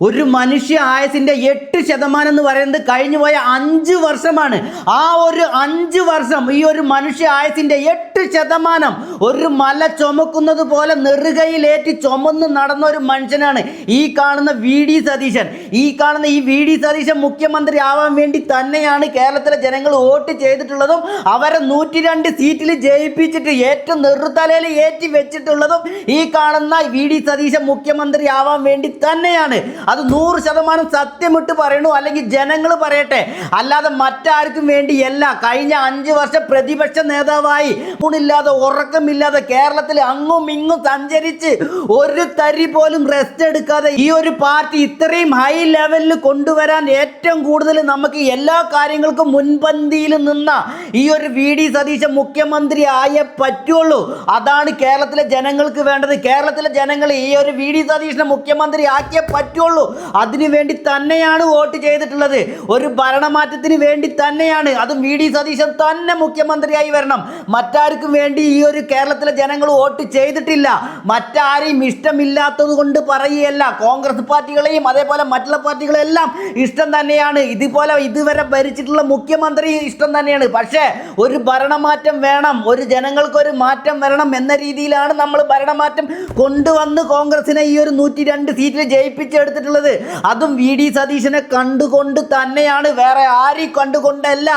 ഒരു മനുഷ്യ ആയുസിന്റെ 8% എന്ന് പറയുന്നത് കഴിഞ്ഞു പോയ 5 വർഷമാണ്. ആ ഒരു 5 വർഷം ഈ ഒരു മനുഷ്യ ആയുസിന്റെ 8% ഒരു മല ചുമക്കുന്നത് പോലെ നെറുകയിലേറ്റി ചുമന്ന് നടന്ന ഒരു മനുഷ്യനാണ് ഈ കാണുന്ന വി ഡി സതീശൻ മുഖ്യമന്ത്രി ആവാൻ വേണ്ടി തന്നെയാണ് കേരളത്തിലെ ജനങ്ങൾ വോട്ട് ചെയ്തിട്ടുള്ളതും അവരെ 102 സീറ്റിൽ ജയിപ്പിച്ചിട്ട് ഏറ്റവും നെറുതലയിൽ ഏറ്റി വെച്ചിട്ടുള്ളതും ഈ കാണുന്ന വി ഡി സതീശൻ മുഖ്യമന്ത്രി ആവാൻ വേണ്ടി തന്നെയാണ്. അത് 100% സത്യമിട്ട് പറയണു, അല്ലെങ്കിൽ ജനങ്ങൾ പറയട്ടെ, അല്ലാതെ മറ്റാർക്കും വേണ്ടിയല്ല. കഴിഞ്ഞ 5 വർഷം പ്രതിപക്ഷ നേതാവായി ഊണില്ലാതെ ഉറക്കമില്ലാതെ കേരളത്തിൽ അങ്ങും ഇങ്ങും സഞ്ചരിച്ച് ഒരു തരി പോലും റെസ്റ്റ് എടുക്കാതെ ഈ ഒരു പാർട്ടി ഇത്രയും ഹൈ ലെവലിൽ കൊണ്ടുവരാൻ ഏറ്റവും കൂടുതൽ നമുക്ക് എല്ലാ കാര്യങ്ങൾക്കും മുൻപന്തിയിൽ നിന്ന ഈ ഒരു വി ഡി സതീശൻ മുഖ്യമന്ത്രി ആയേ പറ്റുള്ളൂ. അതാണ് കേരളത്തിലെ ജനങ്ങൾക്ക് വേണ്ടത്. കേരളത്തിലെ ജനങ്ങൾ ഈ ഒരു വി ഡി സതീശനെ മുഖ്യമന്ത്രി ആക്കിയേ പറ്റുള്ളൂ. അതിനു വേണ്ടി തന്നെയാണ് വോട്ട് ചെയ്തിട്ടുള്ളത്. ഒരു ഭരണമാറ്റത്തിന് വേണ്ടി തന്നെയാണ്. അതും വി ഡി സതീശൻ തന്നെ മുഖ്യമന്ത്രിയായി വരണം. മറ്റാർക്കും വേണ്ടി ഈ ഒരു കേരളത്തിലെ ജനങ്ങൾ വോട്ട് ചെയ്തിട്ടില്ല. മറ്റാരെയും ഇഷ്ടമില്ലാത്തത് കൊണ്ട് പറയുകയല്ല. കോൺഗ്രസ് പാർട്ടികളെയും അതേപോലെ മറ്റുള്ള പാർട്ടികളെല്ലാം ഇഷ്ടം തന്നെയാണ്. ഇതുവരെ ഭരിച്ചിട്ടുള്ള മുഖ്യമന്ത്രി ഇഷ്ടം തന്നെയാണ്. പക്ഷേ ഒരു ഭരണമാറ്റം വേണം, ഒരു ജനങ്ങൾക്ക് ഒരു മാറ്റം വരണം എന്ന രീതിയിലാണ് നമ്മൾ ഭരണമാറ്റം കൊണ്ടുവന്ന് കോൺഗ്രസിനെ ഈ ഒരു 102 സീറ്റിൽ ജയിപ്പിച്ചെടുത്തിട്ടുള്ളത്. അതും വി ഡി സതീശനെ കണ്ടുകൊണ്ട് തന്നെയാണ്, വേറെ ആരെയും കണ്ടുകൊണ്ടല്ല.